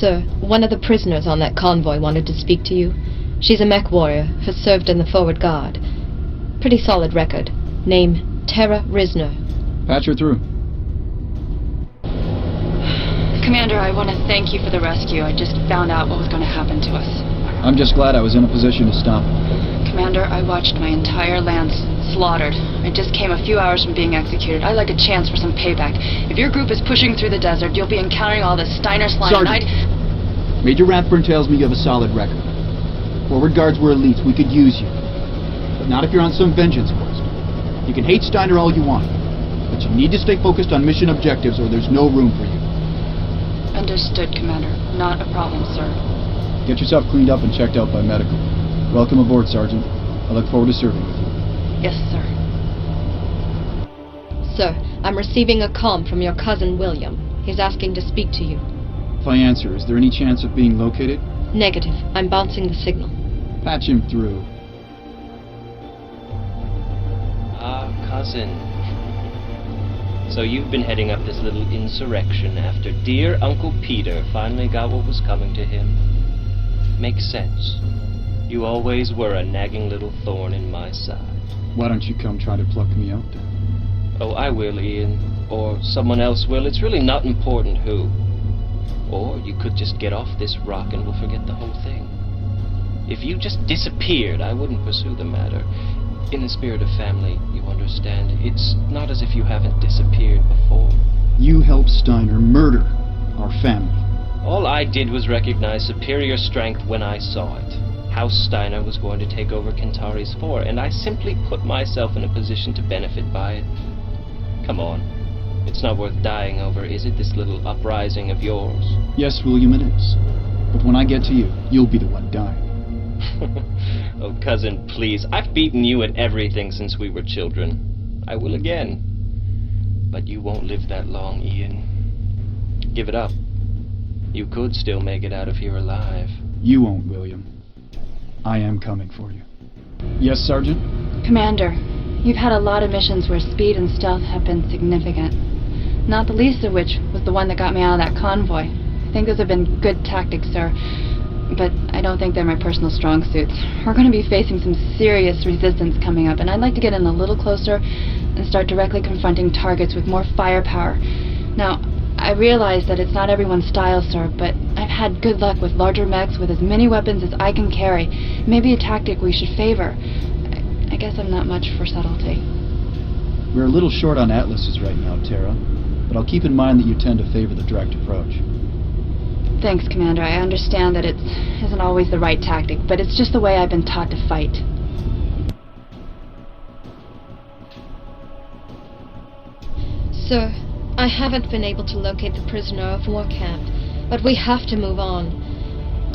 Sir, one of the prisoners on that convoy wanted to speak to you. She's a MechWarrior, has served in the forward guard. Pretty solid record. Name, Tara Risner. Patch her through. Commander, I want to thank you for the rescue. I just found out what was going to happen to us. I'm just glad I was in a position to stop it. Commander, I watched my entire land slaughtered. I just came a few hours from being executed. I'd like a chance for some payback. If your group is pushing through the desert, you'll be encountering all this Steiner slime. Sergeant, Major Rathburn tells me you have a solid record. Forward guards were elites. We could use you. But not if you're on some vengeance quest. You can hate Steiner all you want, but you need to stay focused on mission objectives or there's no room for you. Understood, Commander. Not a problem, sir. Get yourself cleaned up and checked out by medical. Welcome aboard, Sergeant. I look forward to serving with you. Yes, sir. Sir, I'm receiving a comm from your cousin William. He's asking to speak to you. If I answer, is there any chance of being located? Negative. I'm bouncing the signal. Patch him through. Ah, cousin. So you've been heading up this little insurrection after dear Uncle Peter finally got what was coming to him. Makes sense. You always were a nagging little thorn in my side. Why don't you come try to pluck me out then? Oh, I will, Ian. Or someone else will. It's really not important who. Or you could just get off this rock and we'll forget the whole thing. If you just disappeared, I wouldn't pursue the matter. In the spirit of family, you understand. It's not as if you haven't disappeared before. You helped Steiner murder our family. All I did was recognize superior strength when I saw it. House Steiner was going to take over Kentari's fort, and I simply put myself in a position to benefit by it. Come on. It's not worth dying over, is it, this little uprising of yours? Yes, William, it is. But when I get to you, you'll be the one dying. Oh, cousin, please. I've beaten you at everything since we were children. I will again. But you won't live that long, Ian. Give it up. You could still make it out of here alive. You won't, William. I am coming for you. Yes, Sergeant? Commander, you've had a lot of missions where speed and stealth have been significant. Not the least of which was the one that got me out of that convoy. I think those have been good tactics, sir. But I don't think they're my personal strong suits. We're going to be facing some serious resistance coming up, and I'd like to get in a little closer and start directly confronting targets with more firepower. Now, I realize that it's not everyone's style, sir, but I've had good luck with larger mechs with as many weapons as I can carry. Maybe a tactic we should favor. I guess I'm not much for subtlety. We're a little short on atlases right now, Tara, but I'll keep in mind that you tend to favor the direct approach. Thanks, Commander. I understand that it isn't always the right tactic, but it's just the way I've been taught to fight. Sir, I haven't been able to locate the prisoner of war camp, but we have to move on.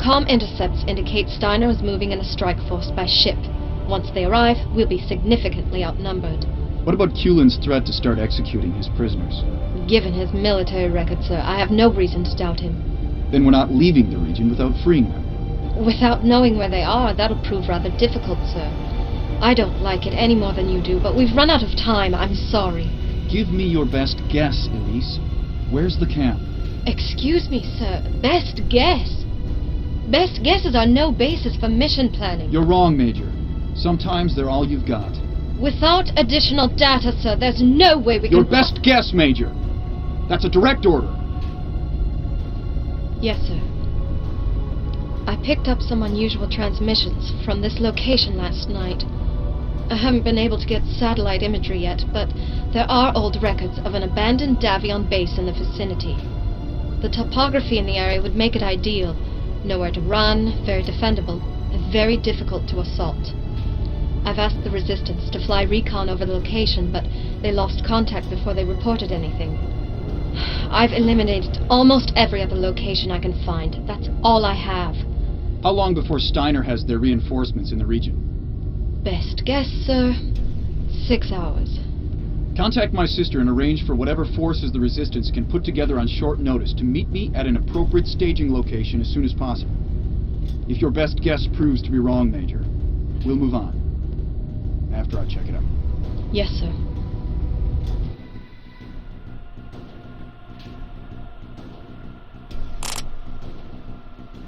Comm intercepts indicate Steiner is moving in a strike force by ship. Once they arrive, we'll be significantly outnumbered. What about Kulin's threat to start executing his prisoners? Given his military record, sir, I have no reason to doubt him. Then we're not leaving the region without freeing them. Without knowing where they are, that'll prove rather difficult, sir. I don't like it any more than you do, but we've run out of time. I'm sorry. Give me your best guess, Elise. Where's the camp? Excuse me, sir. Best guess? Best guesses are no basis for mission planning. You're wrong, Major. Sometimes they're all you've got. Without additional data, sir, there's no way we can... Your best guess, Major! That's a direct order. Yes, sir. I picked up some unusual transmissions from this location last night. I haven't been able to get satellite imagery yet, but there are old records of an abandoned Davion base in the vicinity. The topography in the area would make it ideal. Nowhere to run, very defendable, and very difficult to assault. I've asked the Resistance to fly recon over the location, but they lost contact before they reported anything. I've eliminated almost every other location I can find. That's all I have. How long before Steiner has their reinforcements in the region? Best guess, sir, 6 hours. Contact my sister and arrange for whatever forces the Resistance can put together on short notice to meet me at an appropriate staging location as soon as possible. If your best guess proves to be wrong, Major, we'll move on. After I check it out. Yes, sir.